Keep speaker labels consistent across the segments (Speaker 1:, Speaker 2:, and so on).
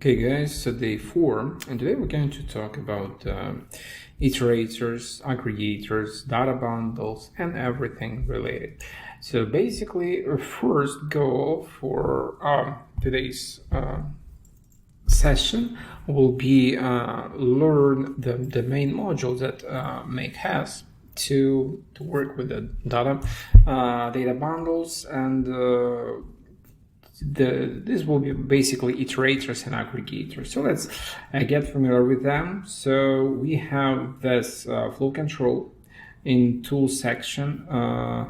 Speaker 1: Okay guys, so day 4, and today we're going to talk about iterators, aggregators, data bundles, and everything related. So basically, our first goal for today's session will be learn the main modules that make has to work with the data bundles, and this will be basically iterators and aggregators. So let's get familiar with them. So we have this flow control in tool section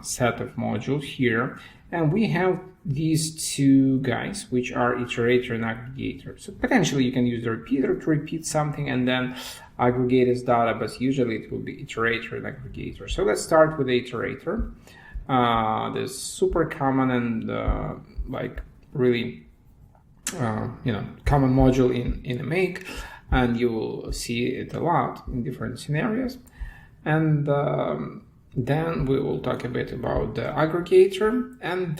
Speaker 1: set of modules here, and we have these two guys, which are iterator and aggregator. So potentially you can use the repeater to repeat something and then aggregate as data, but usually it will be iterator and aggregator. So let's start with the iterator. This super common and like really common module in a make, and you will see it a lot in different scenarios. And then we will talk a bit about the aggregator, and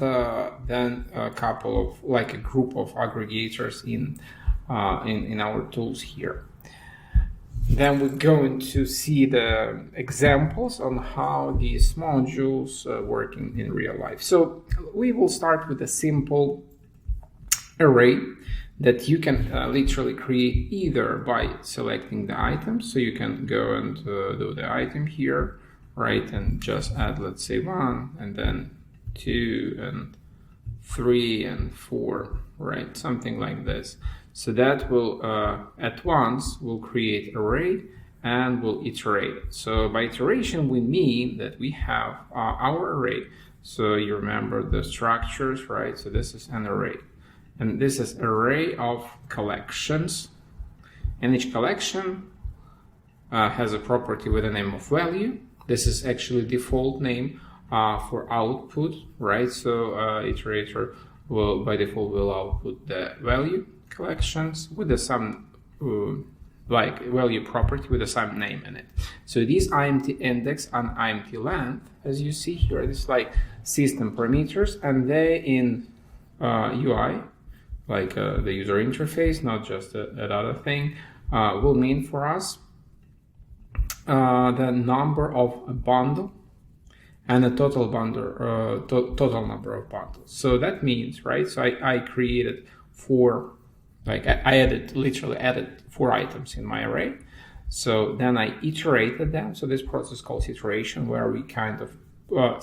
Speaker 1: then a couple of a group of aggregators in our tools here. Then we're going to see the examples on how these modules work in real life. So we will start with a simple array that you can literally create either by selecting the items. So you can go and do the item here, right, and just add, let's say, 1 and then 2 and 3 and 4, right, something like this. So that will at once will create array and will iterate. So by iteration we mean that we have our array. So you remember the structures, right? So this is an array, and this is array of collections, and each collection has a property with a name of value. This is actually default name for output, right? So iterator will by default will output the value collections with the some value property with the same name in it. So these IMT index and IMT length, as you see here, this is like system parameters, and they in UI, like the user interface, not just another thing, will mean for us the number of a bundle and the total bundle, total number of bundles. So that means, right, so I created 4, I literally added 4 items in my array. So then I iterated them. So this process calls iteration, where we kind of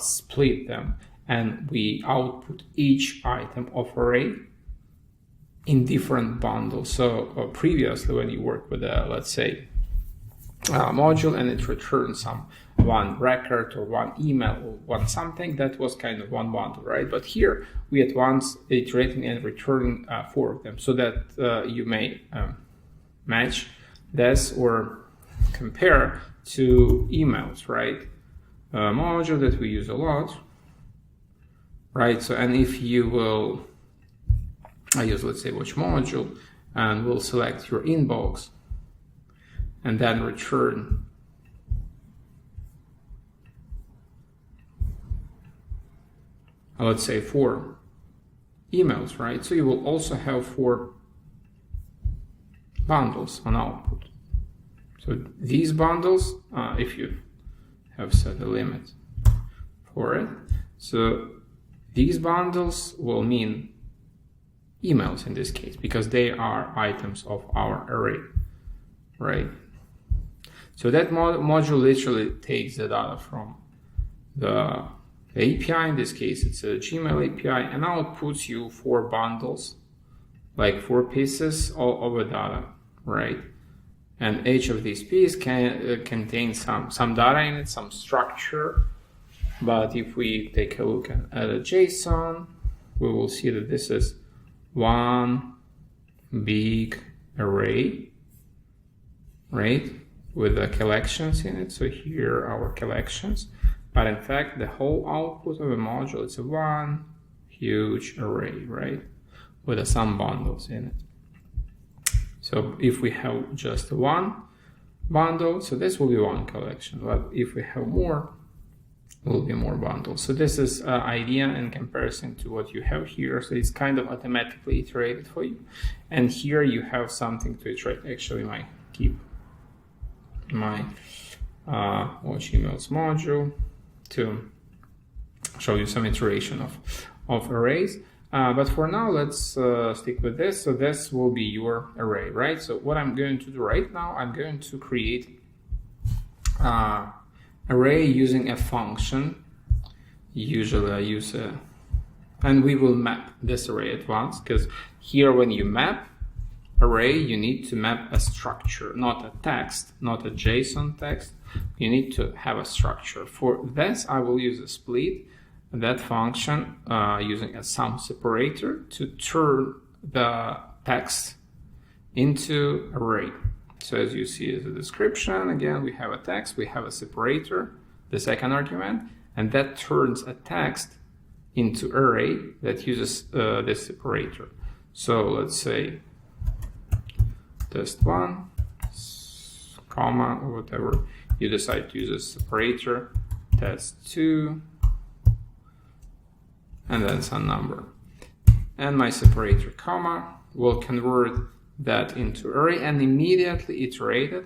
Speaker 1: split them and we output each item of array in different bundles. So previously when you work with a, let's say, module and it returns one record or one email or one something, that was kind of one bundle, right? But here we at once iterating and returning 4 of them, so that you may match this or compare to emails, right? Module that we use a lot, right? So, and if you will, I use, let's say, watch module, and we'll select your inbox and then return let's say 4 emails, right? So you will also have 4 bundles on output. So these bundles, if you have set a limit for it, so these bundles will mean emails in this case, because they are items of our array, right? So that module literally takes the data from the API, in this case it's a Gmail API, and outputs you 4 bundles, like 4 pieces of the data, right? And each of these pieces can contain some data in it, some structure. But if we take a look at a JSON, we will see that this is one big array, right, with the collections in it. So here are our collections, but in fact the whole output of a module is one huge array, right, with some bundles in it. So if we have just one bundle, so this will be one collection, but if we have more, will be more bundles. So this is idea in comparison to what you have here. So it's kind of automatically iterated for you. And here you have something to iterate. Actually, I keep my watch emails module to show you some iteration of arrays. But for now, let's stick with this. So this will be your array, right? So what I'm going to do right now, I'm going to create array using a function. Usually I use and we will map this array at once, because here when you map array, you need to map a structure, not a text, not a JSON text. You need to have a structure. For this, I will use a split, that function using a sum separator to turn the text into array. So as you see as a description, again, we have a text, we have a separator, the second argument, and that turns a text into array that uses this separator. So let's say test1, comma, or whatever you decide to use a separator, test2, and then some number. And my separator, comma, will convert that into array and immediately iterate it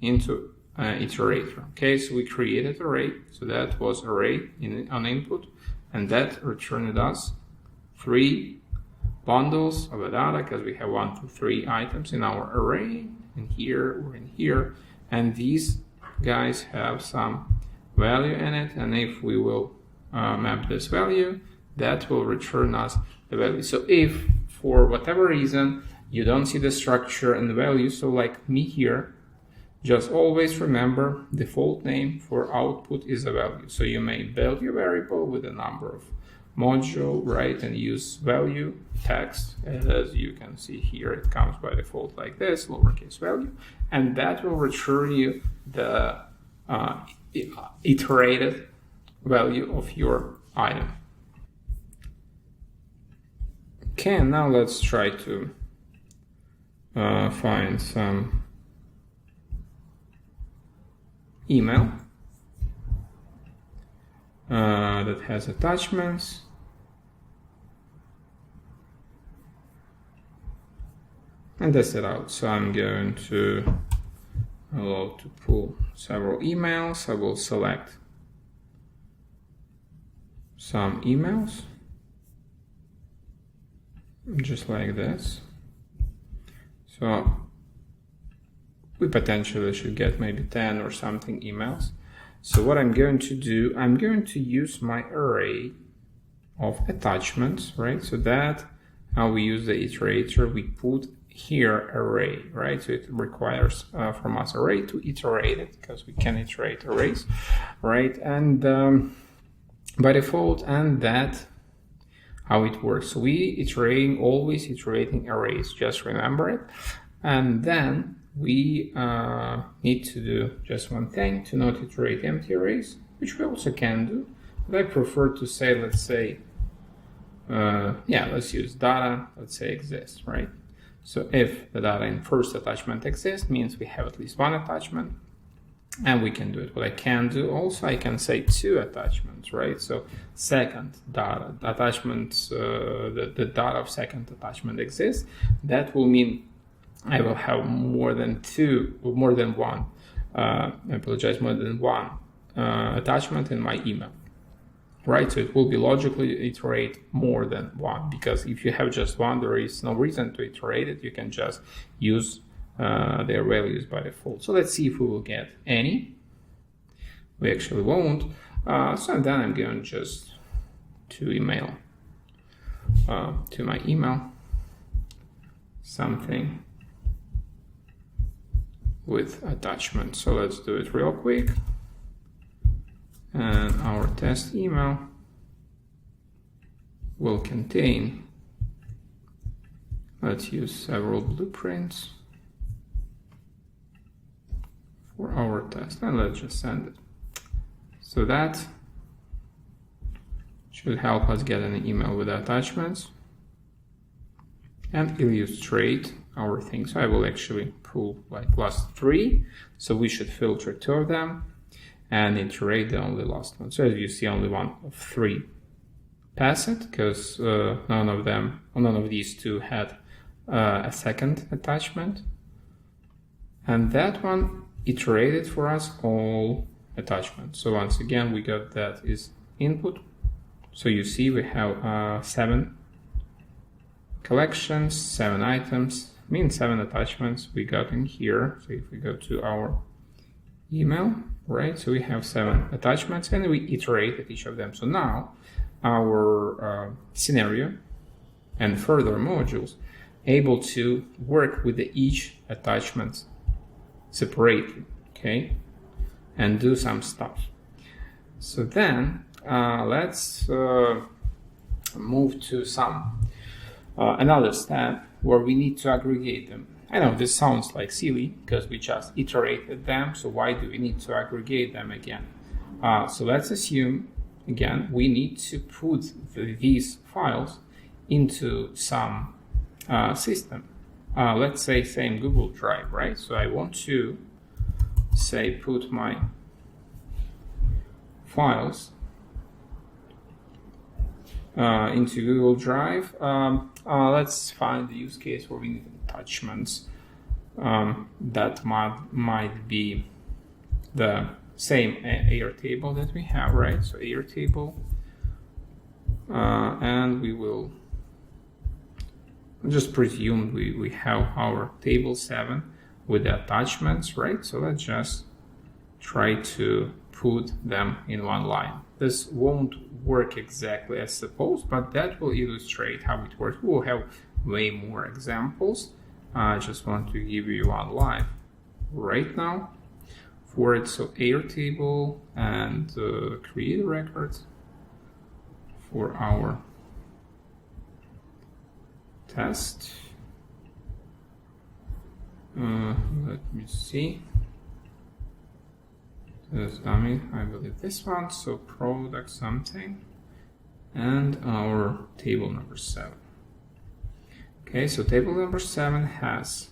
Speaker 1: into iterator. Okay, so we created array, so that was array on input, and that returned us 3 bundles of the data, because we have 1, 2, 3 items in our array, in here or in here, and these guys have some value in it, and if we will map this value, that will return us the value. So if for whatever reason you don't see the structure and the value, so like me here, just always remember default name for output is a value. So you may build your variable with a number of module, right, and use value text. And as you can see here, it comes by default like this, lowercase value, and that will return you the iterated value of your item. Okay, and now let's try to find some email that has attachments. And test it out. So I'm going to allow to pull several emails. I will select some emails, just like this. So we potentially should get maybe 10 or something emails. So what I'm going to do, I'm going to use my array of attachments, right? So that how we use the iterator, we put here array, right? So it requires from us array to iterate it, because we can iterate arrays, right? And by default, and that how it works. So we always iterating arrays, just remember it. And then we need to do just one thing, to not iterate empty arrays, which we also can do. But I prefer to say, let's say, let's use data, let's say exists, right? So if the data in first attachment exists, means we have at least one attachment, and we can do it. What I can do also, I can say 2 attachments, right? So second data, attachments, the data of second attachment exists. That will mean I will have more than one attachment in my email, right? So it will be logically iterate more than one, because if you have just one, there is no reason to iterate it. You can just use their values by default. So let's see if we will get any. We actually won't. So then I'm going just to email to my email something with attachment. So let's do it real quick. And our test email will contain, let's use several blueprints for our test, and let's just send it. So that should help us get an email with attachments and illustrate our thing. So I will actually pull like +3, so we should filter 2 of them. and iterate the only last one. So as you see, only one of three pass it, because none of these two had a second attachment. And that one iterated for us all attachments. So once again, we got that is input. So you see we have 7 collections, 7 items, means 7 attachments we got in here. So if we go to our email, right, so we have 7 attachments and we iterated each of them. So now our scenario and further modules able to work with each attachment separately, okay, and do some stuff. So then let's move to some another step where we need to aggregate them. I know this sounds like silly because we just iterated them, so why do we need to aggregate them again? So let's assume again we need to put these files into some system. Let's say same Google Drive, right? So I want to say put my files into Google Drive. Let's find the use case where we need attachments that might be the same Airtable that we have, right? So Airtable, and we will just presume we have our table 7 with the attachments, right? So let's just try to put them in one line. This won't work exactly as supposed, but that will illustrate how it works. We'll have way more examples. I just want to give you one live right now for it. So Airtable and create a record for our test. Let me see. Dummy, I believe this one. So product something and our table number 7. Okay, so table number 7 has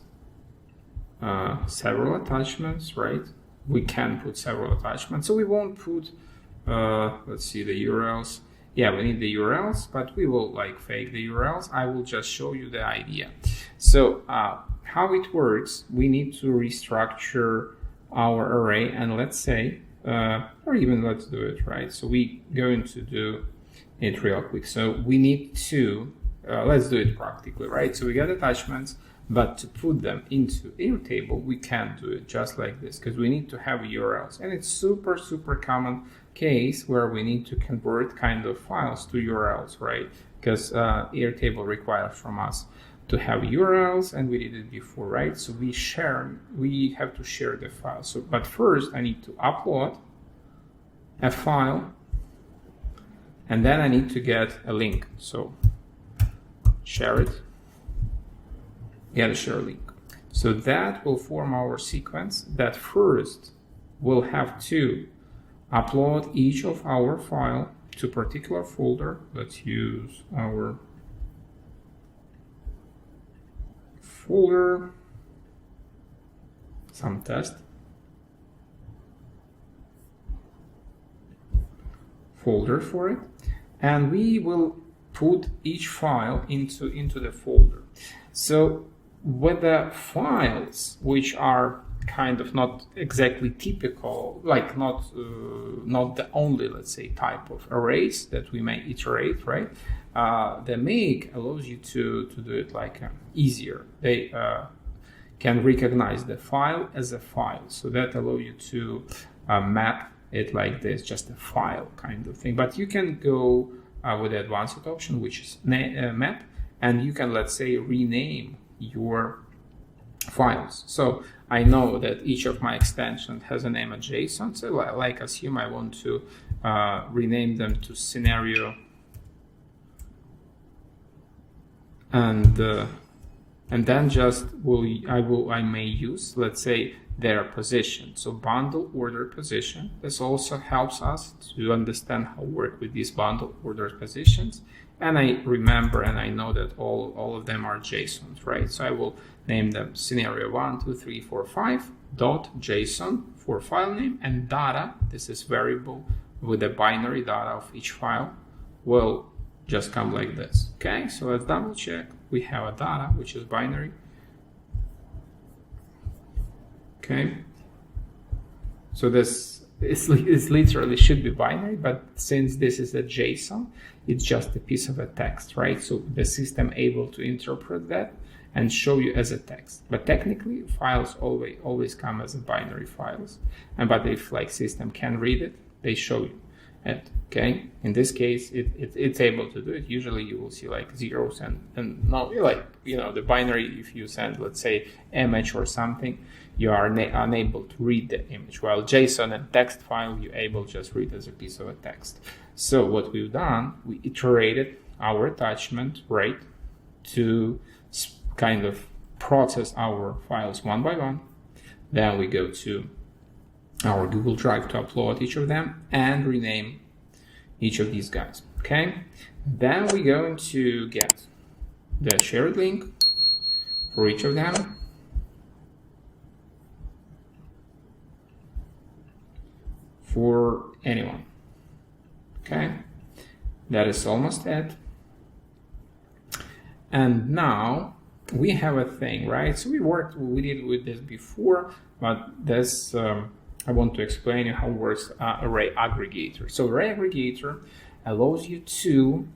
Speaker 1: several attachments, right? We can put several attachments, so we won't put let's see the URLs. Yeah, we need the URLs, but we will like fake the URLs. I will just show you the idea. So how it works, we need to restructure our array, and let's say or even let's do it, right? So we going to do it real quick. So we need to let's do it practically, right? So we got attachments, but to put them into Airtable, we can't do it just like this because we need to have URLs, and it's super common case where we need to convert kind of files to URLs, right? Because Airtable requires from us to have URLs, and we did it before, right? So we have to share the file. So, but first I need to upload a file, and then I need to get a link. So share it, get a share link. So that will form our sequence that first we'll have to upload each of our file to a particular folder. Let's use our folder, some test folder for it, and we will put each file into the folder. So with the files which are kind of not exactly typical, like not the only, let's say, type of arrays that we may iterate, right? The make allows you to do it like easier. They can recognize the file as a file, so that allows you to map it like this, just a file kind of thing. But you can go with the advanced option, which is map, and you can, let's say, rename your files. So I know that each of my extensions has a name of JSON. So like assume I want to rename them to scenario, and then just I may use, let's say, their position. So bundle order position. This also helps us to understand how to work with these bundle order positions. And I remember and I know that all of them are JSONs, right? So I will name them scenario 1, 2, 3, 4, 5. .json for file name, and data, this is variable with the binary data of each file, will just come like this. Okay, so let's double check. We have a data which is binary. Okay, so this is literally should be binary, but since this is a JSON, it's just a piece of a text, right? So the system able to interpret that and show you as a text. But technically, files always come as a binary files. But if like system can read it, they show you it. Okay. In this case, it's able to do it. Usually, you will see like zeros and no, like the binary. If you send, let's say, image or something, you are unable to read the image. While JSON and text file, you're able to just read as a piece of a text. So what we've done, we iterated our attachment, right, to kind of process our files one by one. Then we go to our Google Drive to upload each of them and rename each of these guys. Okay. Then we're going to get the shared link for each of them. For anyone. Okay. That is almost it. And now we have a thing, right? So we did with this before, but this, I want to explain you how it works Array Aggregator. So Array Aggregator allows you to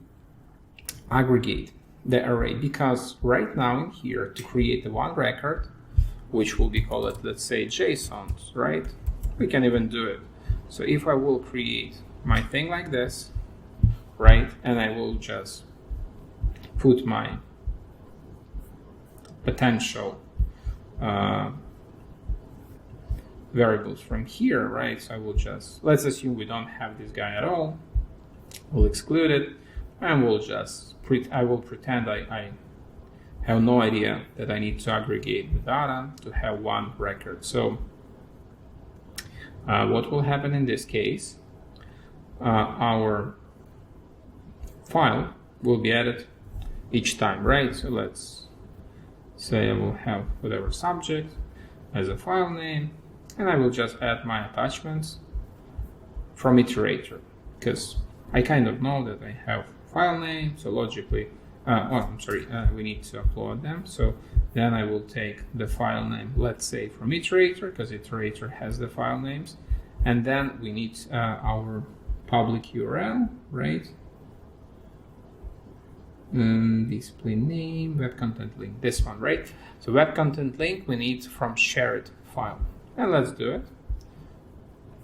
Speaker 1: aggregate the array, because right now in here to create the one record, which will be called, let's say, JSONs, right? We can even do it. So if I will create my thing like this, right, and I will just put my potential variables from here, right? So I will just, let's assume we don't have this guy at all. We'll exclude it, and we'll just, I will pretend I have no idea that I need to aggregate the data to have one record. So what will happen in this case, our file will be added each time, right? So let's say I will have whatever subject as a file name, and I will just add my attachments from Iterator, because I kind of know that I have file name, so logically, we need to upload them. So then I will take the file name, let's say from Iterator, because Iterator has the file names, and then we need our public URL, right? Display name, web content link, this one, right? So web content link we need from shared file, and let's do it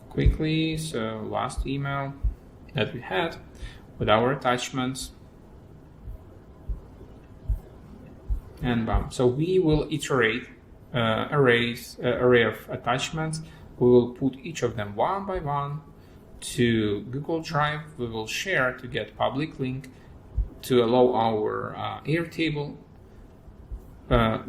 Speaker 1: quickly. So last email that we had with our attachments, and bam. So we will iterate array of attachments. We will put each of them one by one to Google Drive. We will share to get public link to allow our Airtable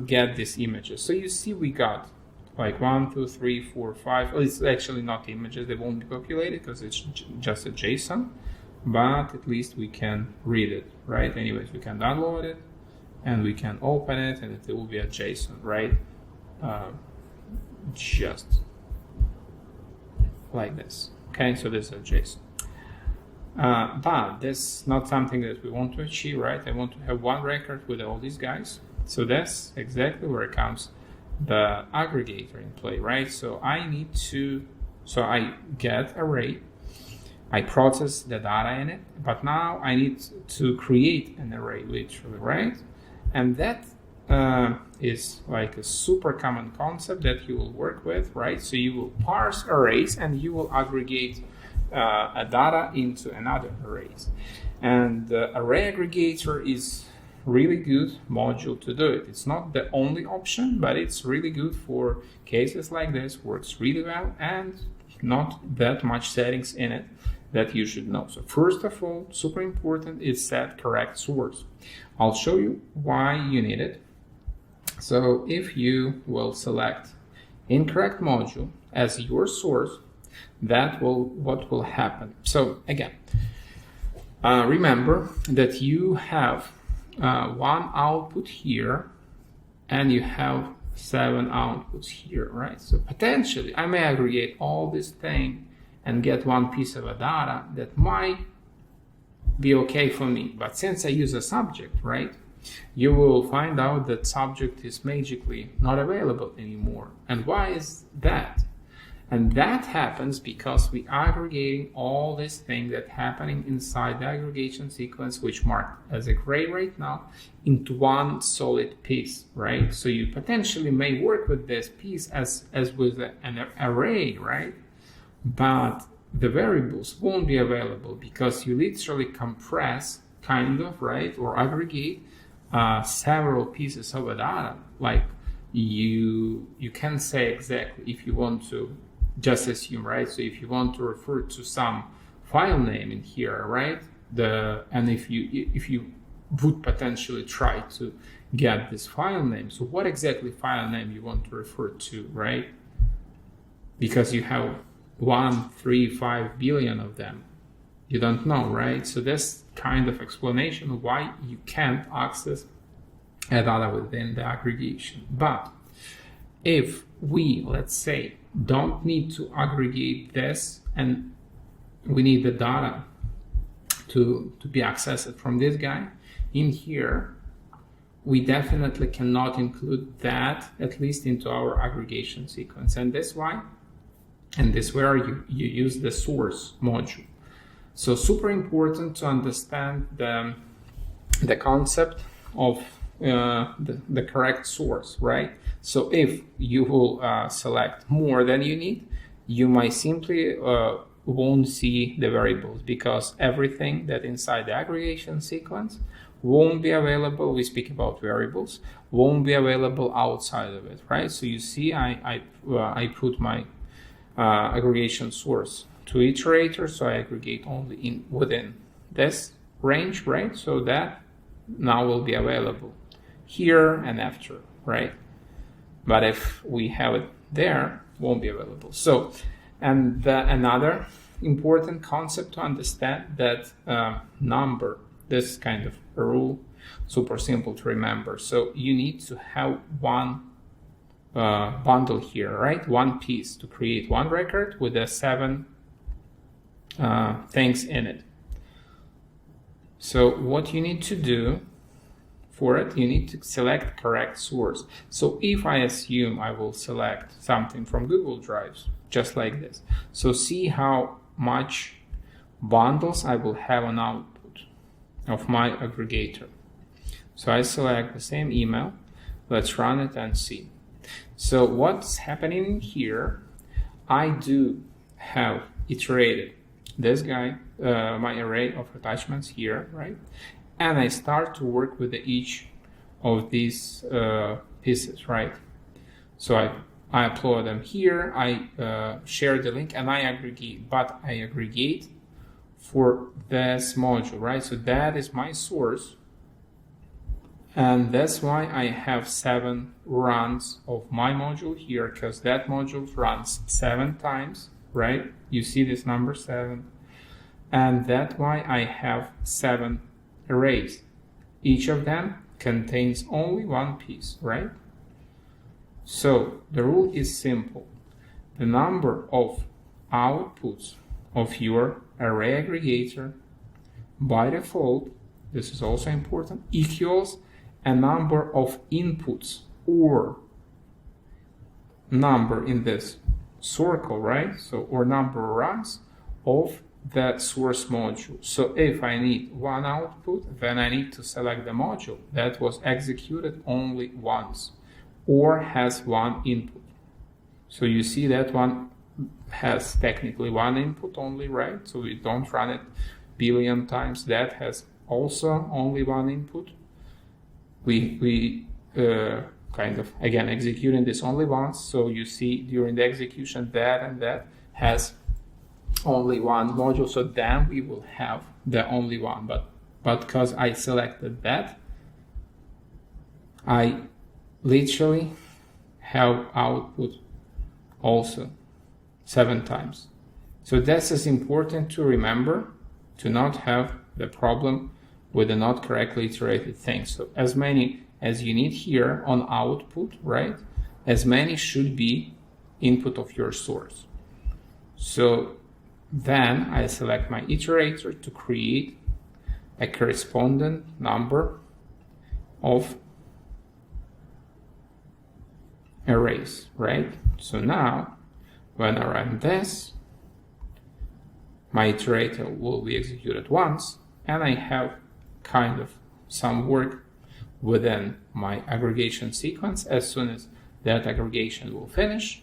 Speaker 1: get these images. So you see we got like 1, 2, 3, 4, 5. Well, it's actually not images, they won't be populated because it's just a JSON, but at least we can read it, right? Anyways, we can download it and we can open it, and it will be a JSON, right? Just like this. Okay, so this is a JSON. But this is not something that we want to achieve, right? I want to have one record with all these guys. So that's exactly where comes the aggregator in play, right? So I get array, I process the data in it, but now I need to create an array, literally, right? And that is like a super common concept that you will work with, right? So you will parse arrays and you will aggregate a data into another arrays. And the array aggregator is really good module to do it. It's not the only option, but it's really good for cases like this, works really well, and not that much settings in it that you should know. So first of all, super important is set correct source. I'll show you why you need it. So if you will select incorrect module as your source, what will happen? So again, remember that you have one output here and you have 7 outputs here, right? So potentially I may aggregate all this thing and get one piece of a data that might be okay for me. But since I use a subject, right, you will find out that subject is magically not available anymore. And why is that? And that happens because we aggregating all this thing that's happening inside the aggregation sequence, which marked as a gray right now, into one solid piece, right? So you potentially may work with this piece as with an array, right? But the variables won't be available because you literally compress, kind of, right, or aggregate several pieces of a data. Like you can say exactly if you want to just assume, right? So if you want to refer to some file name in here, right? And if you would potentially try to get this file name, so what exactly file name you want to refer to, right? Because you have 1.35 billion of them. You don't know, right? So this kind of explanation why you can't access a data within the aggregation. But if we, let's say, don't need to aggregate this and we need the data to be accessed from this guy in here, we definitely cannot include that at least into our aggregation sequence. And that's why, and this where you use the source module. So super important to understand the concept of the correct source, right? So if you will select more than you need, you might simply won't see the variables because everything that inside the aggregation sequence won't be available. We speak about variables, won't be available outside of it, right? So you see, I put my aggregation source to iterator, so I aggregate only within this range, right? So that now will be available here and after, right? But if we have it there, won't be available. So, and another important concept to understand that number, this kind of a rule, super simple to remember. So you need to have one bundle here, right? One piece to create one record with the 7 things in it. So what you need to do for it, you need to select correct source. So if I assume I will select something from Google Drives, just like this. So see how much bundles I will have on output of my aggregator. So I select the same email. Let's run it and see. So what's happening here, I do have iterated this guy, my array of attachments here, right? And I start to work with each of these pieces, right? So I upload them here, I share the link, and I aggregate, but I aggregate for this module, right? So that is my source. And that's why I have 7 runs of my module here, because that module runs 7 times, right? You see this number 7. And that's why I have 7 arrays. Each of them contains only one piece, right? So the rule is simple. The number of outputs of your array aggregator by default, this is also important, equals a number of inputs or number in this circle, right? So, or number of runs of the source module. So if I need one output, then I need to select the module that was executed only once or has one input. So you see that one has technically one input only, right? So we don't run it billion times. That has also only one input. We kind of, again, executing this only once. So you see during the execution that and that has only one module. So then we will have the only one. But because I selected that, I literally have output also 7 times. So this is important to remember, to not have the problem with the not correctly iterated things. So as many as you need here on output, right? As many should be input of your source. So then I select my iterator to create a corresponding number of arrays, right? So now when I run this, my iterator will be executed once, and I have kind of some work within my aggregation sequence. As soon as that aggregation will finish,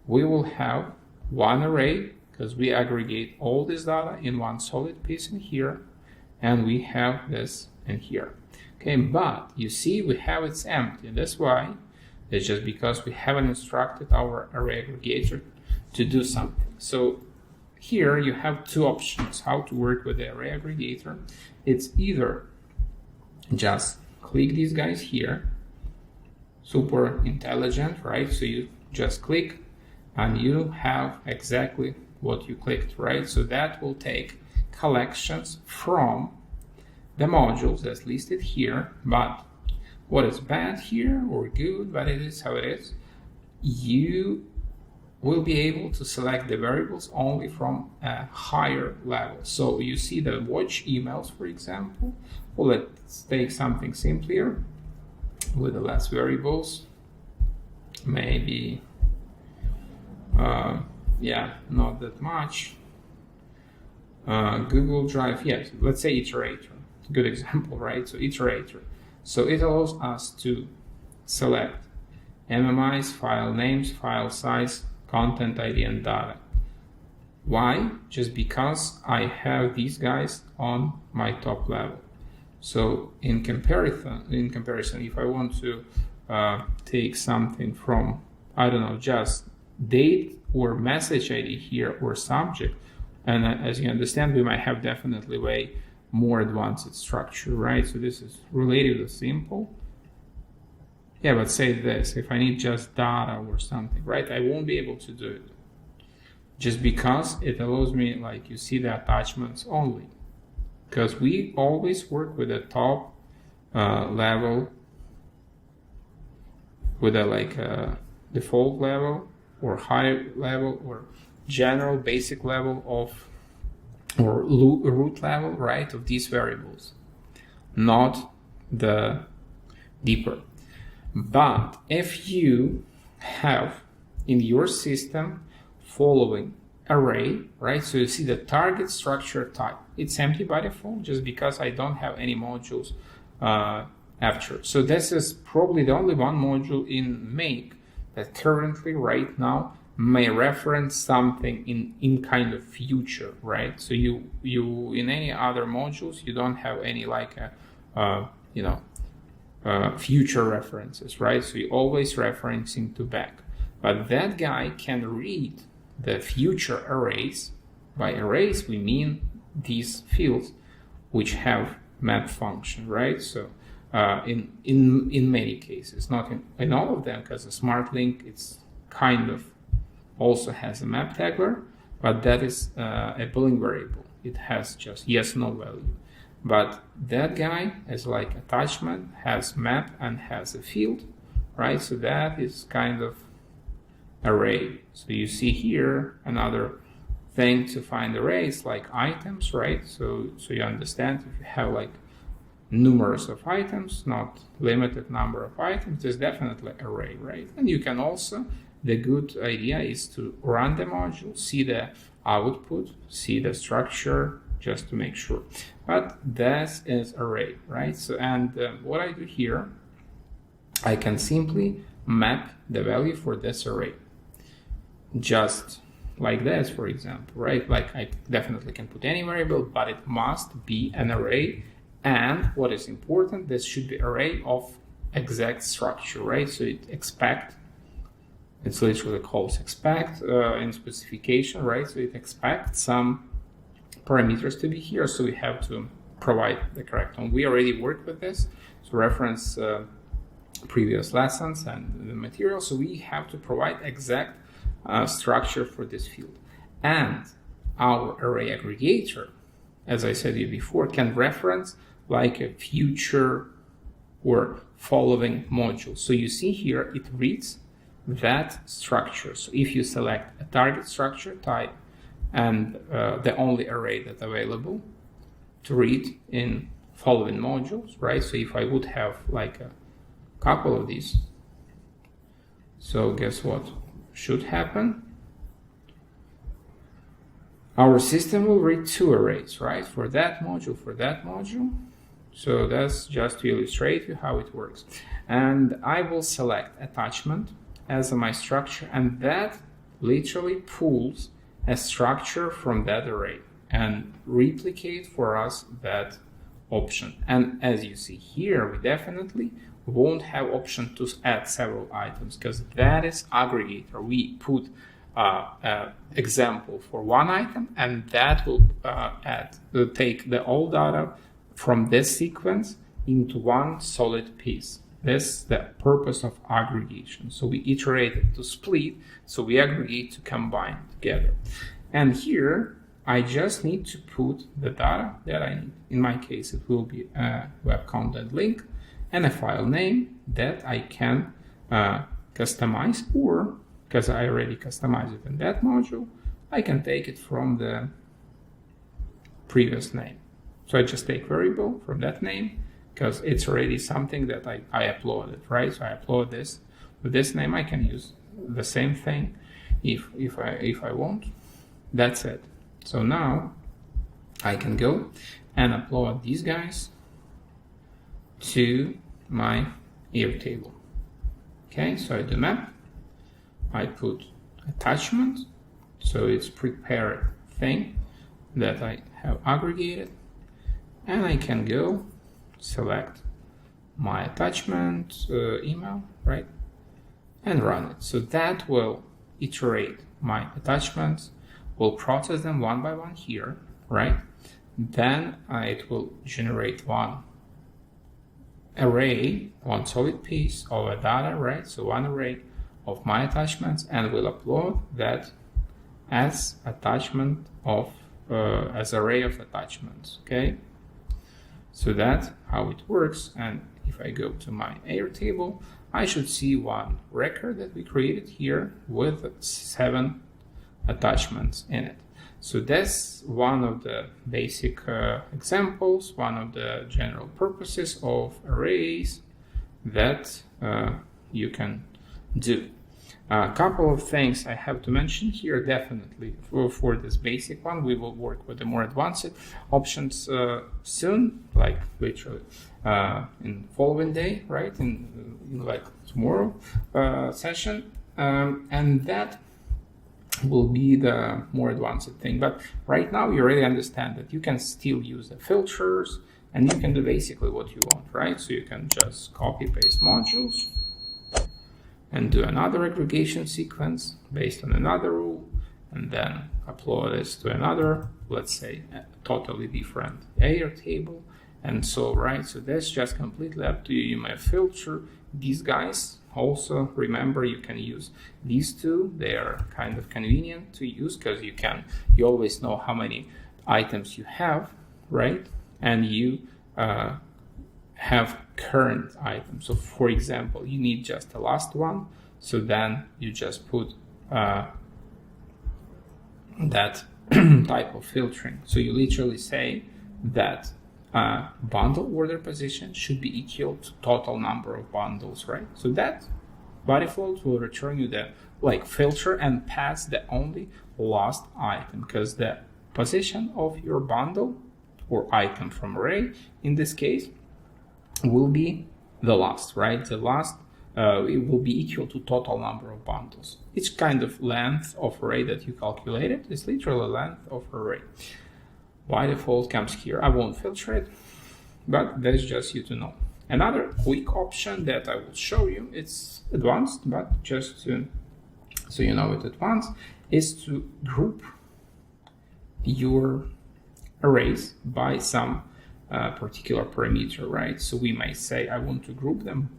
Speaker 1: we will have one array, because we aggregate all this data in one solid piece in here, and we have this in here. Okay, but you see we have it's empty. That's why. It's just because we haven't instructed our array aggregator to do something. So here you have two options how to work with the array aggregator. It's either just click these guys here, super intelligent, right? So you just click and you have exactly what you clicked, right? So that will take collections from the modules that's listed here, but what is bad here or good, but it is how it is, you will be able to select the variables only from a higher level. So you see the watch emails, for example. Well, let's take something simpler with the less variables. Maybe, yeah, not that much. Google Drive, yes, let's say iterator. Good example, right? So iterator. So it allows us to select MMIs, file names, file size, content ID, and data. Why? Just because I have these guys on my top level. So in comparison, if I want to take something from, I don't know, just date or message ID here or subject, and as you understand, we might have definitely way more advanced structure, right? So this is relatively simple. Yeah, but say this, if I need just data or something, right? I won't be able to do it just because it allows me, like you see, the attachments only, because we always work with the top level, with a default level or high level or general basic level of or root level, right, of these variables, not the deeper. But if you have in your system following array, right, so you see the target structure type, it's empty by default just because I don't have any modules after. So this is probably the only one module in make that currently right now may reference something in kind of future, right? So you in any other modules you don't have any like future references, right? So you're always referencing to back, but that guy can read the future arrays. By arrays we mean these fields which have map function, right? So in many cases, not in all of them, because the smart link it's kind of also has a map taggler, but that is a boolean variable. It has just yes, no value. But that guy as like attachment has map and has a field, right? So that is kind of array. So you see here another thing to find arrays like items, right? So you understand if you have like numerous of items, not limited number of items, there's definitely array, right? And you can also, the good idea is to run the module, see the output, see the structure, just to make sure. But this is array, right? So, and what I do here, I can simply map the value for this array. Just like this, for example, right? Like I definitely can put any variable, but it must be an array. And what is important, this should be array of exact structure, right? So it expect, it's literally calls expect in specification, right? So it expects some parameters to be here. So we have to provide the correct one. We already worked with this. So reference previous lessons and the material. So we have to provide exact structure for this field. And our array aggregator, as I said to you before, can reference like a future or following module. So you see here, it reads that structure. So if you select a target structure type and the only array that's available to read in following modules, right? So if I would have like a couple of these, so guess what should happen? Our system will read 2 arrays, right? For that module. So that's just to illustrate you how it works. And I will select attachment as my structure, and that literally pulls a structure from that array and replicate for us that option. And as you see here, we definitely won't have option to add several items because that is aggregator. We put example for one item, and that will take the all data from this sequence into one solid piece. This is the purpose of aggregation. So we iterated to split, so we aggregate to combine together. And here I just need to put the data that I need. In my case, it will be a web content link and a file name that I can customize, or because I already customized it in that module, I can take it from the previous name. So I just take variable from that name because it's already something that I uploaded, right? So I upload this with this name. I can use the same thing if I want. That's it. So now I can go and upload these guys to my Airtable. Okay, so I do map. I put attachment, so it's prepared thing that I have aggregated, and I can go select my attachment email, right, and run it. So that will iterate my attachments, will process them one by one here, right? Then it will generate one array, one solid piece of a data, right? So one array of my attachments, and will upload that as attachment of as array of attachments. Okay, so that's how it works. And if I go to my Airtable, I should see one record that we created here with 7 attachments in it. So that's one of the basic examples, one of the general purposes of arrays that you can do. A couple of things I have to mention here, definitely for this basic one. We will work with the more advanced options soon, like literally in following day, right? In like tomorrow session, and that will be the more advanced thing. But right now you already understand that you can still use the filters, and you can do basically what you want, right? So you can just copy paste modules and do another aggregation sequence based on another rule, and then upload this to another, let's say, a totally different Airtable, and so, right? So that's just completely up to you. You may filter these guys. Also, remember, you can use these two. They are kind of convenient to use because you always know how many items you have, right? And you have current items. So for example, you need just the last one. So then you just put that type of filtering. So you literally say that bundle order position should be equal to total number of bundles, right? So that by default will return you the filter and pass the only last item, because the position of your bundle or item from array in this case will be the last, right? The last it will be equal to total number of bundles. Each kind of length of array that you calculated is literally length of array. By default comes here. I won't filter it, but that's just you to know. Another quick option that I will show you, it's advanced, but just so you know it at once, is to group your arrays by some particular parameter, right? So we may say I want to group them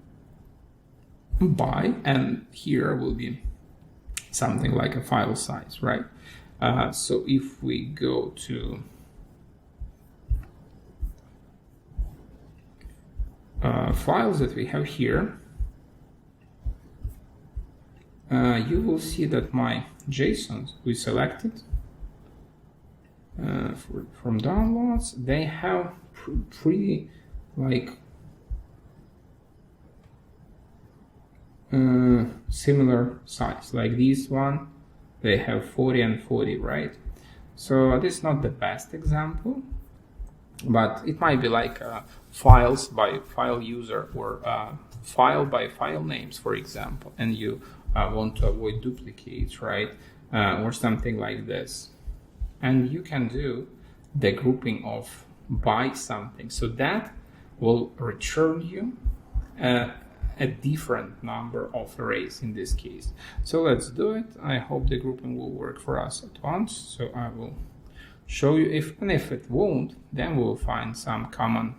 Speaker 1: by, and here will be something like a file size, right? So if we go to files that we have here, you will see that my JSONs we selected from downloads, they have pretty like similar size. Like this one, they have 40 and 40, right? So this is not the best example, but it might be like files by file user or file by file names, for example, and you want to avoid duplicates, right? Or something like this. And you can do the grouping of by something. So that will return you a different number of arrays in this case. So let's do it. I hope the grouping will work for us at once. So I will show you and if it won't, then we'll find some common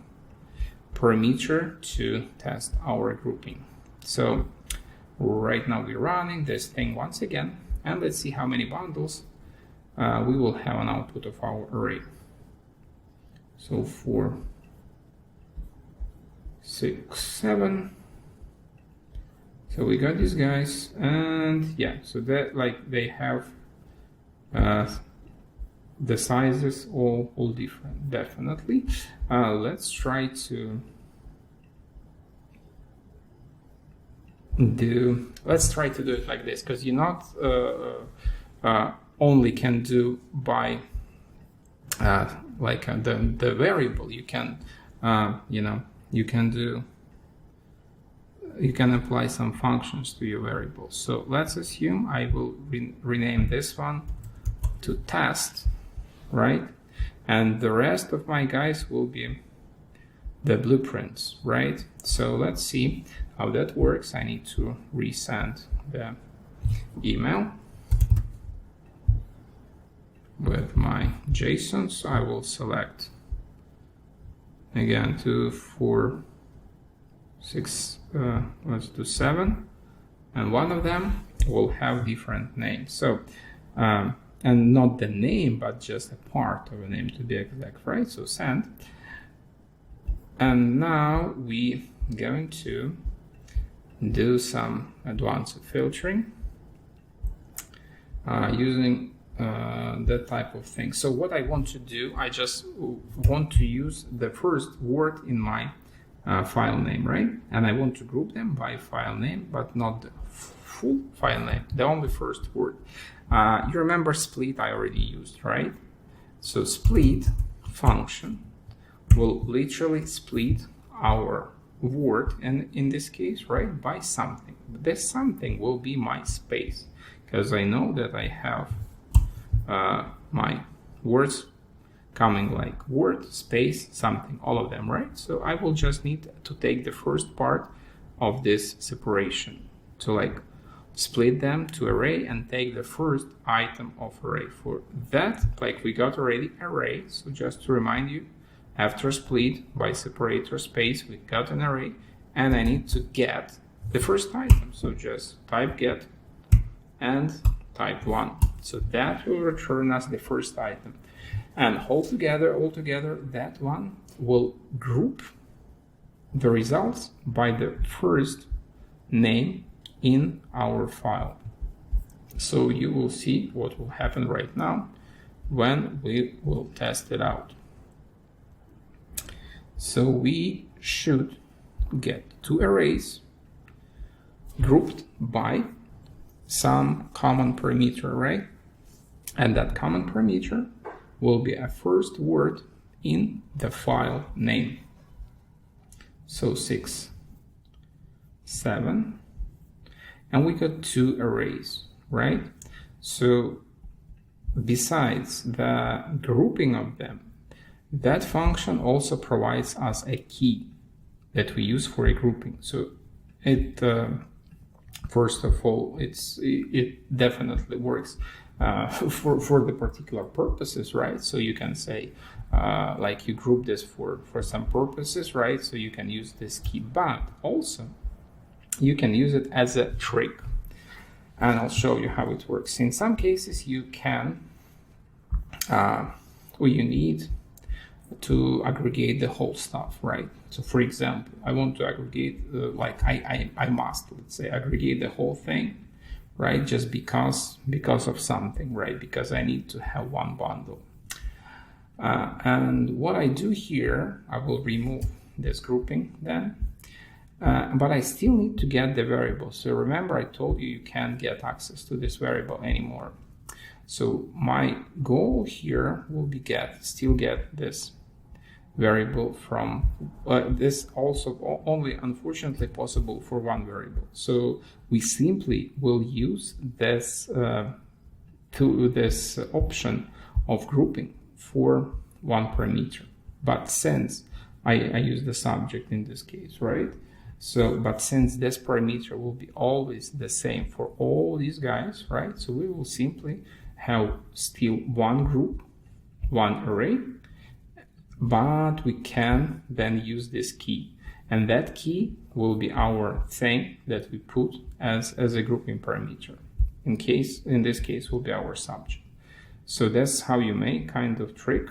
Speaker 1: parameter to test our grouping. So right now we're running this thing once again, and let's see how many bundles we will have an output of our array. So 4, 6, 7. So we got these guys, and yeah, so that like they have the sizes all different, definitely. Let's try to do it like this, because you're not only can do by the variable. You can you can apply some functions to your variables. So let's assume I will rename this one to test, right? And the rest of my guys will be the blueprints, right? So let's see how that works. I need to resend the email with my JSON. So I will select again 2, 4, 6, let's do 7, and one of them will have different names. So and not the name, but just a part of a name to be exact, right? So send. And now we going to do some advanced filtering using that type of thing. So what I want to do, I just want to use the first word in my file name, right? And I want to group them by file name, but not the full file name, the only first word. You remember split I already used, right? So split function will literally split our word, and in this case, right, by something. This something will be my space, because I know that I have my words coming like word, space, something, all of them, right? So I will just need to take the first part of this separation to like split them to array and take the first item of array. For that, like we got already array, so just to remind you, after split by separator space, we got an array, and I need to get the first item. So just type get and type 1. So that will return us the first item. And altogether, that one will group the results by the first name in our file. So you will see what will happen right now when we will test it out. So we should get 2 arrays grouped by some common parameter array, and that common parameter will be a first word in the file name. So 6, 7, and we got 2 arrays, right? So besides the grouping of them, that function also provides us a key that we use for a grouping. So it first of all, it definitely works for the particular purposes, right? So you can say like you group this for some purposes, right? So you can use this key, but also you can use it as a trick, and I'll show you how it works. In some cases you can or you need to aggregate the whole stuff, right? So for example, I want to aggregate, I must, let's say, aggregate the whole thing, right? Just because of something, right? Because I need to have one bundle. And what I do here, I will remove this grouping then, but I still need to get the variable. So remember, I told you can't get access to this variable anymore. So my goal here will be still get this variable from this, also only unfortunately possible for one variable. So we simply will use this option of grouping for one parameter. But since I use the subject in this case, right? So, but since this parameter will be always the same for all these guys, right? So we will simply have still one group, one array, but we can then use this key. And that key will be our thing that we put as a grouping parameter. In this case, will be our subject. So that's how you make kind of trick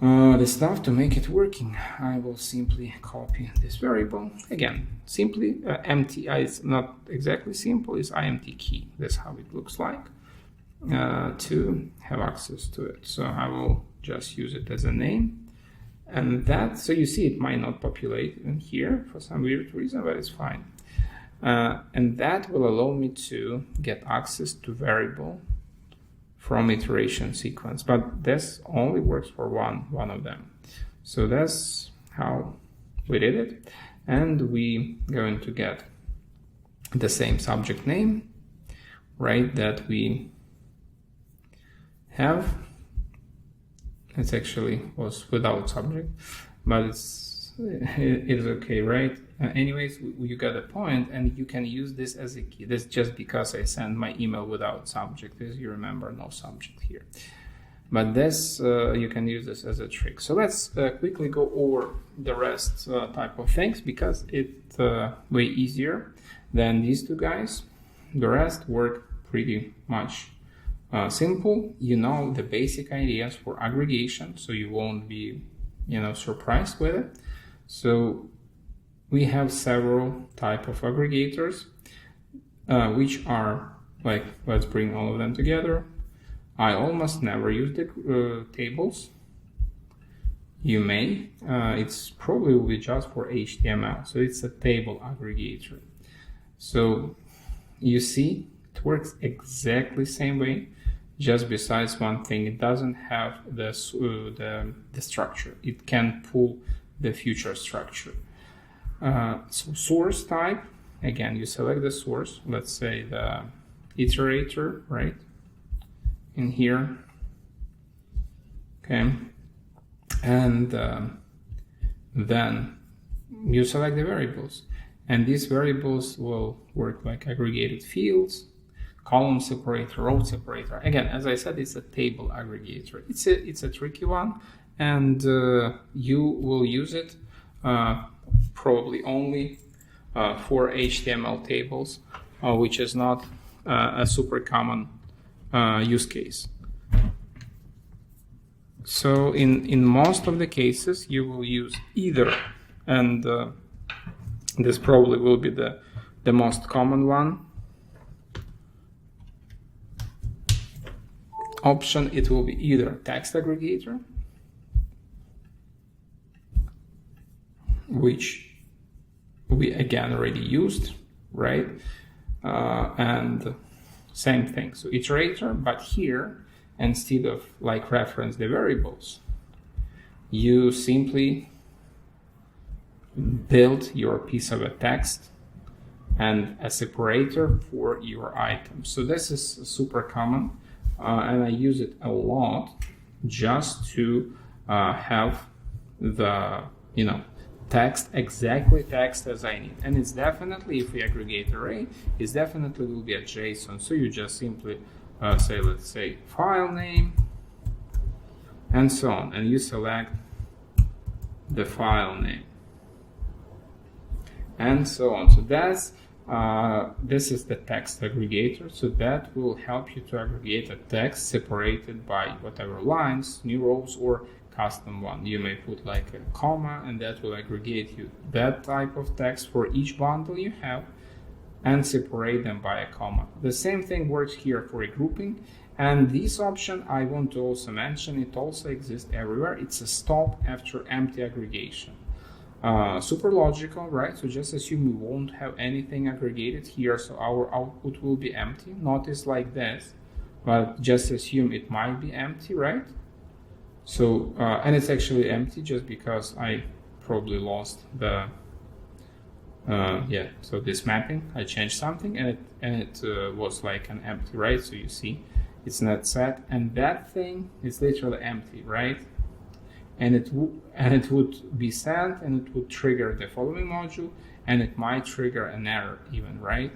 Speaker 1: the stuff to make it working. I will simply copy this variable. Again, simply empty. It's not exactly simple, it's IMT key. That's how it looks like to have access to it. So I will just use it as a name. And that, so you see it might not populate in here for some weird reason, but it's fine. And that will allow me to get access to variable from iteration sequence, but this only works for one of them. So that's how we did it. And we going to get the same subject name, right, that we have. It actually was without subject, but it is okay, right? Anyways, you got a point, and you can use this as a key. This just because I send my email without subject, as you remember, no subject here. But this, you can use this as a trick. So let's quickly go over the rest type of things, because it's way easier than these two guys. The rest work pretty much simple. You know the basic ideas for aggregation, so you won't be, surprised with it. So we have several type of aggregators, which are like, let's bring all of them together. I almost never use the tables. You may, it's probably will be just for HTML. So it's a table aggregator. So you see, it works exactly the same way, just besides one thing, it doesn't have the structure. It can pull the future structure. So source type, again, you select the source, let's say the iterator, right, in here, okay, and then you select the variables, and these variables will work like aggregated fields, column separator, row separator. Again, as I said, it's a table aggregator. It's a tricky one, and you will use it probably only for HTML tables, which is not a super common use case. So in most of the cases, you will use either, and this probably will be the most common one, option. It will be either text aggregator, which we again already used, right? And same thing, so iterator, but here, instead of like reference the variables, you simply build your piece of a text and a separator for your item. So this is super common, and I use it a lot just to have the, text, exactly text as I need. And it's definitely, if we aggregate array, it definitely will be a JSON. So you just simply say, let's say file name, and so on, and you select the file name, and so on. So that's This is the text aggregator, so that will help you to aggregate a text separated by whatever lines, new rows, or custom one. You may put like a comma, and that will aggregate you that type of text for each bundle you have and separate them by a comma. The same thing works here for a grouping. And this option I want to also mention, it also exists everywhere. It's a stop after empty aggregation. Super logical, right? So just assume we won't have anything aggregated here, so our output will be empty. Notice like this, but just assume it might be empty, right? So, and it's actually empty just because I probably lost the, so this mapping, I changed something and it was like an empty, right? So you see, it's not set, and that thing is literally empty, right? And it would be sent, and it would trigger the following module, and it might trigger an error even, right?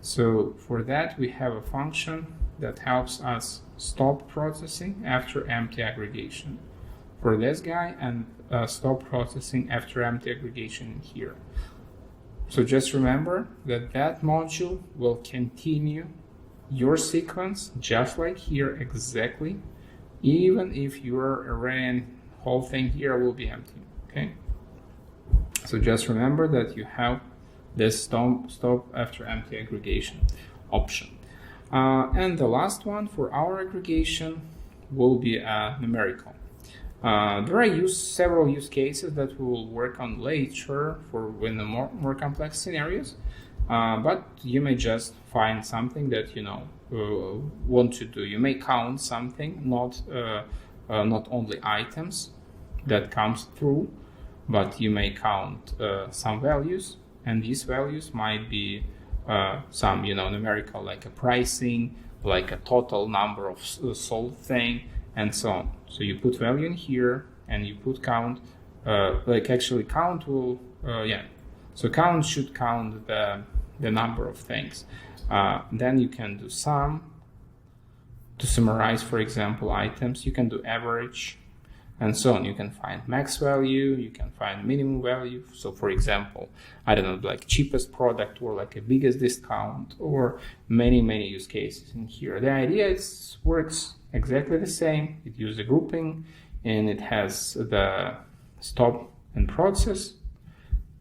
Speaker 1: So for that, we have a function that helps us stop processing after empty aggregation for this guy, and stop processing after empty aggregation here. So just remember that that module will continue your sequence just like here exactly, even if your array and whole thing here will be empty. Okay, so just remember that you have this stop after empty aggregation option. And the last one for our aggregation will be numerical. There are several use cases that we will work on later for when the more complex scenarios. But you may just find something that you want to do. You may count something, not only items that comes through, but you may count some values, and these values might be some numerical, like a pricing, like a total number of sold thing, and so on. So you put value in here, and you put count. Count will So count should count the number of things. Then you can do sum to summarize, for example, items. You can do average and so on. You can find max value, you can find minimum value. So for example, I don't know, like cheapest product or like a biggest discount, or many use cases in here. The idea works exactly the same. It uses a grouping, and it has the stop and process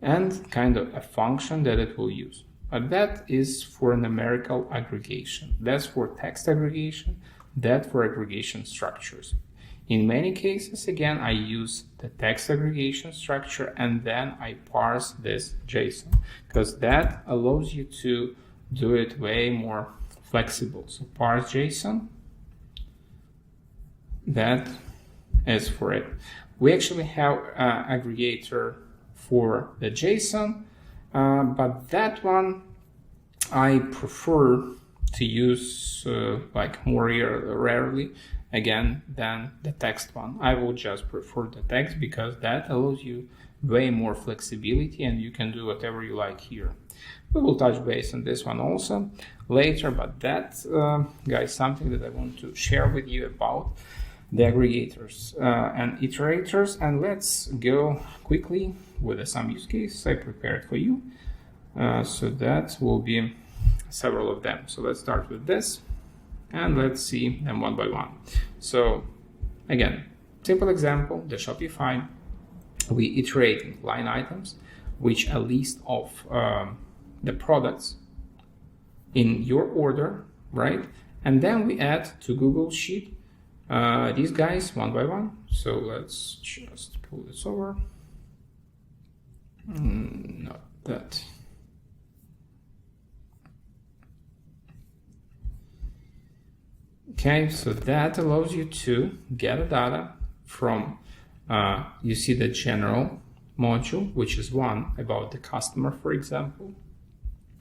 Speaker 1: and kind of a function that it will use. But that is for numerical aggregation. That's for text aggregation, that for aggregation structures. In many cases, again, I use the text aggregation structure and then I parse this JSON, because that allows you to do it way more flexible. So parse JSON, that is for it. We actually have an aggregator for the JSON, but that one I prefer to use like more rarely again than the text one. I will just prefer the text because that allows you way more flexibility and you can do whatever you like here. We will touch base on this one also later, but that guys, something that I want to share with you about the aggregators and iterators. And let's go quickly with some use cases I prepared for you. So that will be several of them. So let's start with this and let's see them one by one. So again, simple example, the Shopify, we iterating line items, which a list of the products in your order, right? And then we add to Google Sheet these guys one by one. So let's just pull this over. Not that. Okay, so that allows you to get data from, you see the general module, which is one about the customer, for example,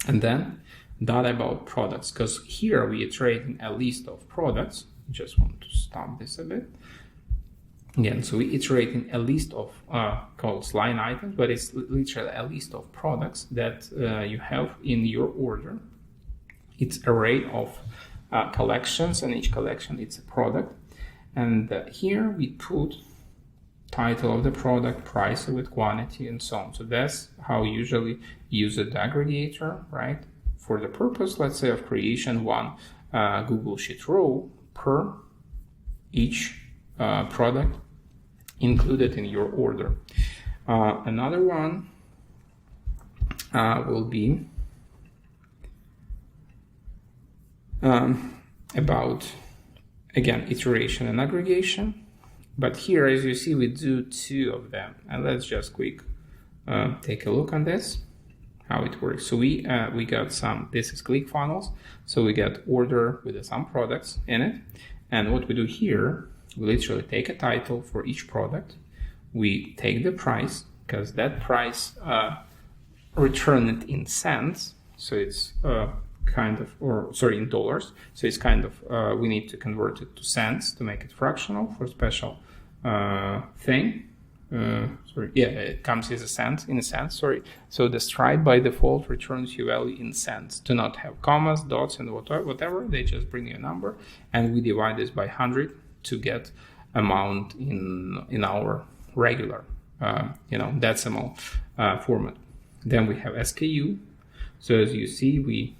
Speaker 1: and then data about products, because here we are iterating a list of products. Just want to stop this a bit. Again, so we iterating a list of called line items, but it's literally a list of products that you have in your order. It's an array of collections, and each collection it's a product. And here we put title of the product, price of it, quantity, and so on. So that's how usually use an aggregator, right? For the purpose, let's say, of creation one Google Sheet row per each product included in your order. Another one will be about, again, iteration and aggregation. But here, as you see, we do two of them. And let's just quick take a look on this, how it works. So we got some, this is ClickFunnels. So we got order with some products in it. And what we do here, we literally take a title for each product. We take the price, because that price return it in cents. So it's kind of, or sorry, in dollars. So it's kind of, we need to convert it to cents to make it fractional for special thing. Sorry, yeah, it comes as a cent, in a cent, sorry. So the Stripe by default returns you value in cents. Do not have commas, dots, and whatever. They just bring you a number, and we divide this by 100 to get amount in our regular, decimal format. Then we have SKU. So as you see, we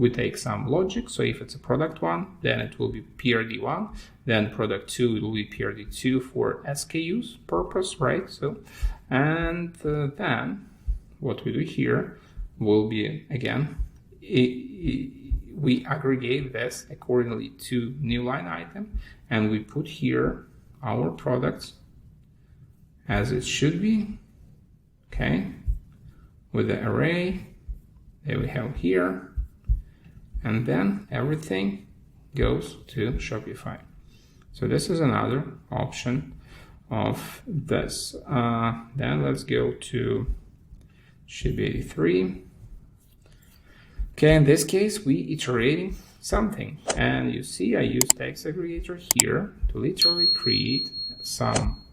Speaker 1: take some logic. So if it's a product one, then it will be PRD1. Then product two, it will be PRD2 for SKUs purpose, right? So, and then what we do here will be, again, we aggregate this accordingly to new line item, and we put here our products as it should be, okay, with the array that we have here. And then everything goes to Shopify. So this is another option of this. Then let's go to should be 83. Okay, in this case, we iterating something. And you see, I use text aggregator here to literally create some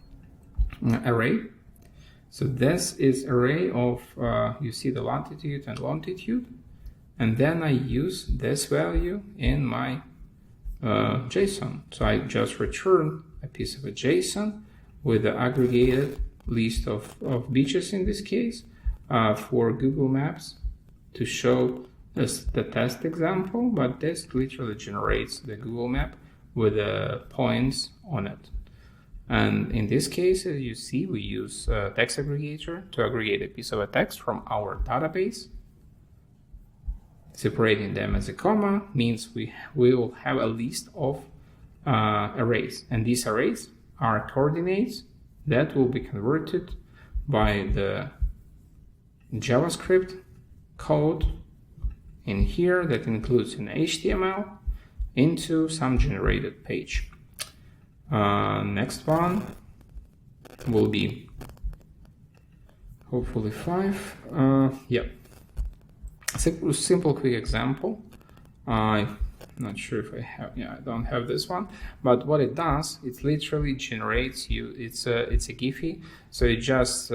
Speaker 1: array. So this is array of, you see the latitude and longitude. And then I use this value in my JSON. So I just return a piece of a JSON with the aggregated list of beaches in this case for Google Maps to show us the test example, but this literally generates the Google map with the points on it. And in this case, as you see, we use text aggregator to aggregate a piece of a text from our database. Separating them as a comma means we will have a list of arrays, and these arrays are coordinates that will be converted by the JavaScript code in here that includes an HTML into some generated page. Next one will be hopefully 5. Yep. Simple quick example. I'm not sure if I have, I don't have this one, but what it does, it literally generates you, it's a Giphy, so it just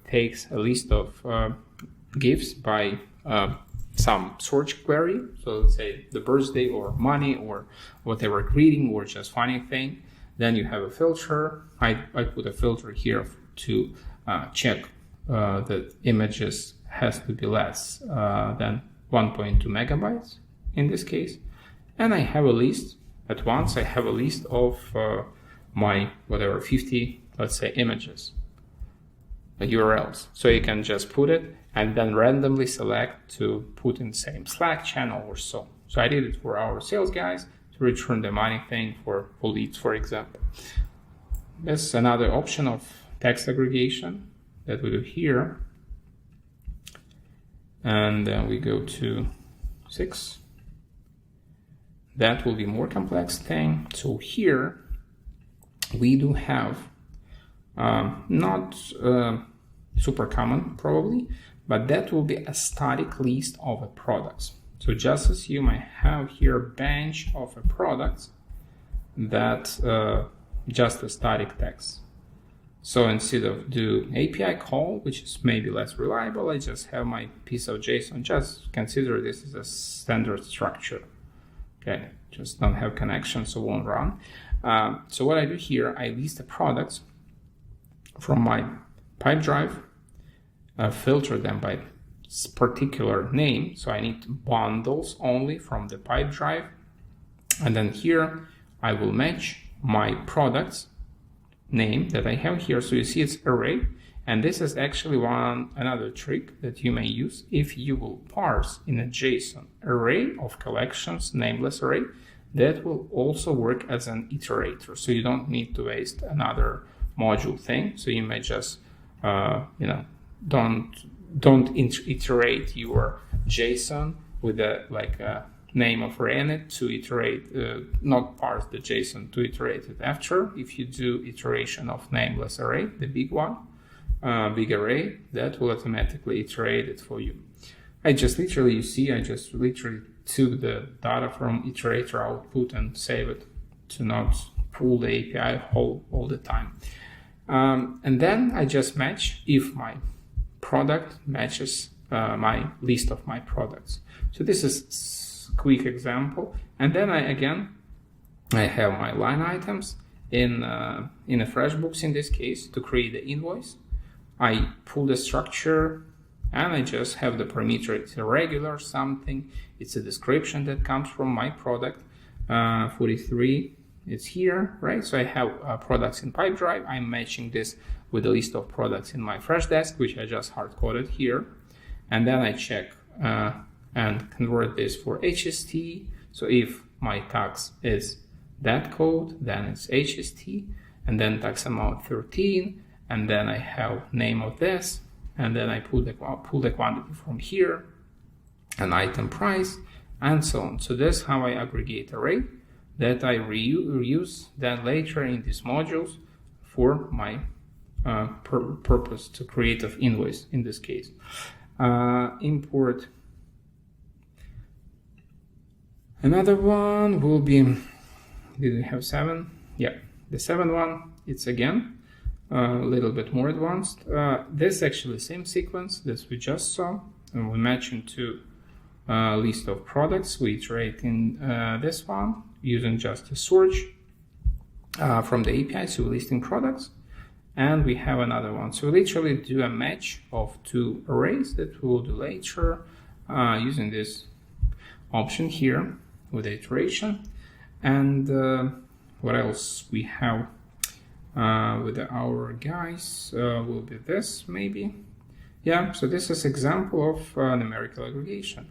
Speaker 1: takes a list of Gifs by some search query, so let's say the birthday or money or whatever greeting or just funny thing. Then you have a filter. I put a filter here to check that images has to be less than 1.2 megabytes in this case. And I have a list, at once I have a list of my whatever 50, let's say, images, URLs. So you can just put it and then randomly select to put in the same Slack channel or so. So I did it for our sales guys to return the money thing for leads, for example. This is another option of text aggregation that we do here. And then we go to 6. That will be more complex thing. So here we do have not super common probably, but that will be a static list of products. So just as you might have here a bunch of products that just a static text. So instead of do API call, which is maybe less reliable, I just have my piece of JSON. Just consider this as a standard structure. Okay, just don't have connection, so won't run. So what I do here, I list the products from my Pipedrive, filter them by particular name. So I need bundles only from the Pipedrive. And then here I will match my products name that I have here. So you see it's array. And this is actually another trick that you may use. If you will parse in a JSON array of collections, nameless array, that will also work as an iterator. So you don't need to waste another module thing. So you may just, don't iterate your JSON with a name of array in it to iterate, not parse the JSON to iterate it after. If you do iteration of nameless array, the big one, big array, that will automatically iterate it for you. I just literally took the data from iterator output and save it to not pull the API all the time. And then I just match if my product matches my list of my products. So this is a quick example. And then I have my line items in a FreshBooks in this case to create the invoice. I pull the structure and I just have the parameter. It's a regular something. It's a description that comes from my product. 43, it's here, right? So I have products in Pipedrive. I'm matching this with a list of products in my FreshDesk, which I just hard-coded here. And then I check and convert this for HST. So if my tax is that code, then it's HST. And then tax amount 13. And then I have name of this. And then I pull the quantity from here, an item price, and so on. So that's how I aggregate array that I reuse then later in these modules for my purpose to create an invoice in this case. Import. Another one will be, did we have 7? Yeah, the 7th one, it's again a little bit more advanced. This is actually the same sequence that we just saw, and we match into a list of products. We iterate in this one using just a search from the API, so we're listing products. And we have another one. So we literally do a match of two arrays that we will do later using this option here with the iteration. And what else we have with our guys will be this maybe. Yeah, so this is example of numerical aggregation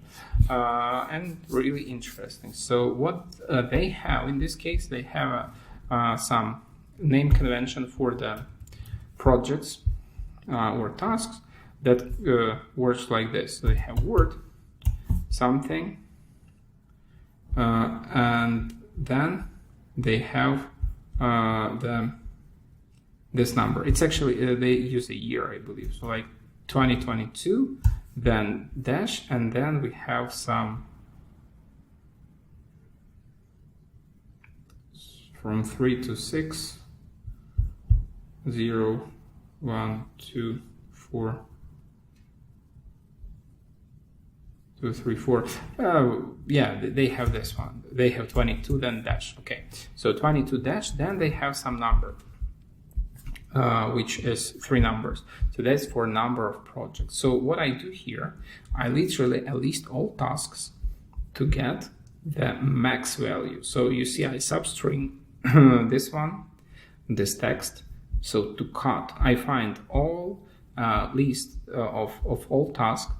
Speaker 1: and really interesting. So what they have in this case, they have some name convention for the projects or tasks that works like this. So they have word something and then they have this number. It's actually they use a year, I believe, so like 2022, then dash, and then we have some from 3 to 6, 0, 1, 2, 4, 2, 3, 4. Yeah, they have this one. They have 22, then dash. Okay, so 22 dash, then they have some number, which is 3 numbers. So that's for number of projects. So what I do here, I literally list all tasks to get the max value. So you see I substring this one, this text. So to cut, I find all list of all tasks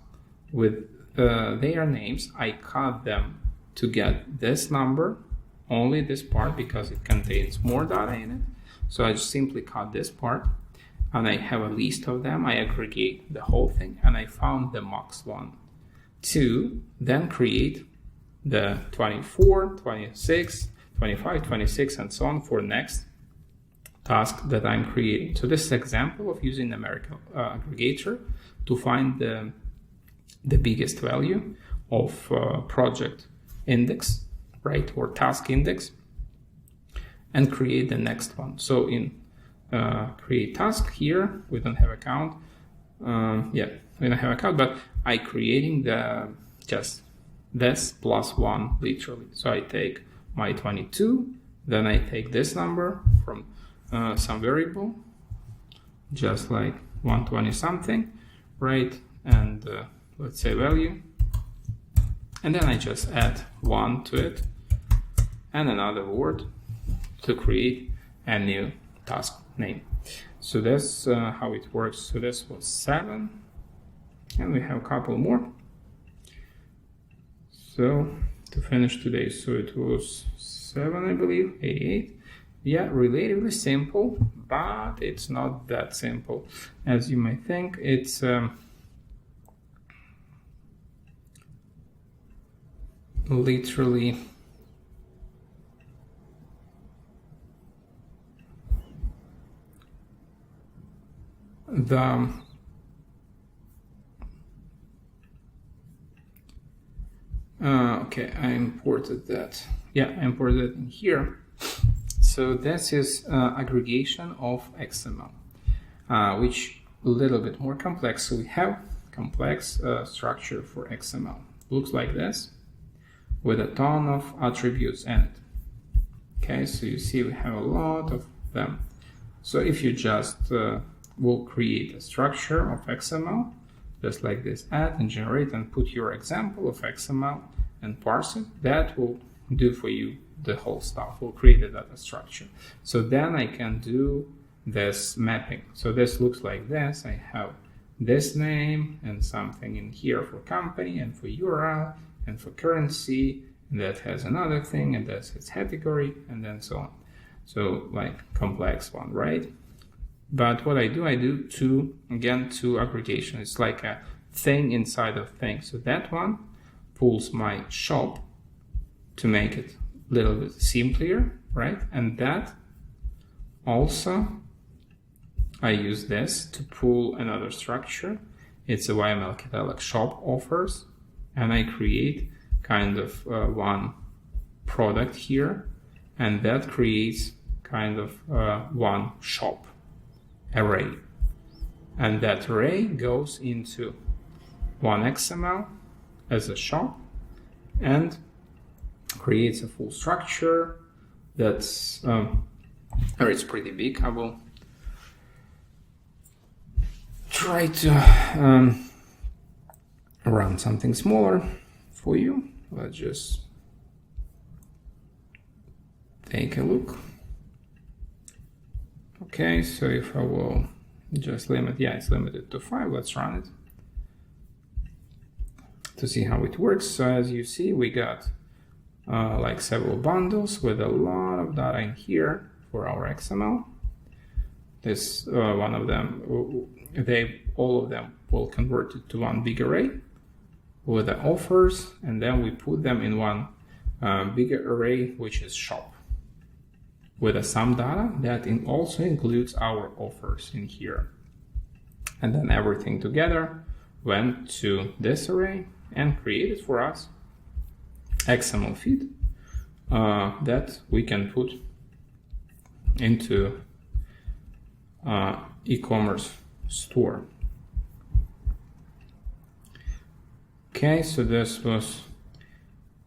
Speaker 1: with their names. I cut them to get this number, only this part, because it contains more data in it. So I just simply cut this part and I have a list of them. I aggregate the whole thing and I found the max one. To then create the 24, 26, 25, 26, and so on for next task that I'm creating. So this is an example of using Numeric Aggregator to find the biggest value of project index, right, or task index, and create the next one. So in create task here, we don't have account. Yeah, we don't have account, but I creating the just this plus 1 literally. So I take my 22, then I take this number from some variable, just like 120 something, right? And let's say value. And then I just add 1 to it and another word to create a new task name. So that's how it works. So this was 7, and we have a couple more. So to finish today, so it was 7, I believe, 88. Yeah, relatively simple, but it's not that simple as you might think. It's literally the okay, I imported that. Yeah, I imported it in here. So this is aggregation of XML, which a little bit more complex. So we have complex structure for XML. Looks like this, with a ton of attributes in it. Okay, so you see we have a lot of them. So if you just will create a structure of XML, just like this, add and generate and put your example of XML and parse it, that will do for you the whole stuff. We'll create a data structure. So then I can do this mapping. So this looks like this. I have this name and something in here for company and for URL and for currency, and that has another thing, and that's its category, and then so on. So like complex one, right? But what I do two aggregation. It's like a thing inside of thing. So that one pulls my shop to make it a little bit simpler, right? And that also, I use this to pull another structure. It's a YML catalog shop offers, and I create kind of one product here, and that creates kind of one shop array. And that array goes into one XML as a shop and creates a full structure that's or it's pretty big. I will try to run something smaller for you. Let's just take a look. Okay, so if I will just limit, yeah, it's limited to 5. Let's run it to see how it works. So as you see, we got like several bundles with a lot of data in here for our XML. This one of them, all of them will convert it to one big array with the offers, and then we put them in one bigger array, which is shop, with some data that also includes our offers in here. And then everything together went to this array and created for us XML feed that we can put into e-commerce store. Okay, so this was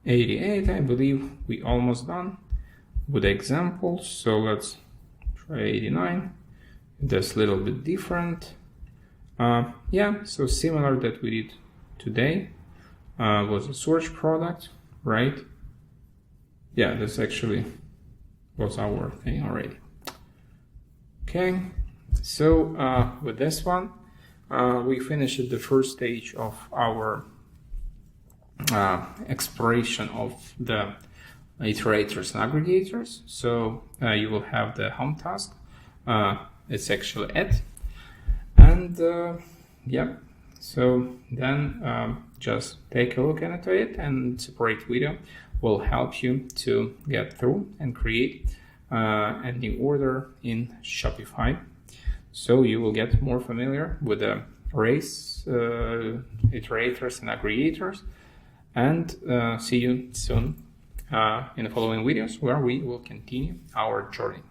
Speaker 1: 88, I believe. We almost done with examples, so let's try 89. That's a little bit different. Yeah, so similar that we did today was a search product, right? Yeah, this actually was our thing already. Okay, so with this one, we finished the first stage of our exploration of the iterators and aggregators. So you will have the home task. It's actually it. And yeah, so then just take a look into it, and separate video will help you to get through and create a new order in Shopify. So you will get more familiar with the arrays, iterators and aggregators, and see you soon in the following videos where we will continue our journey.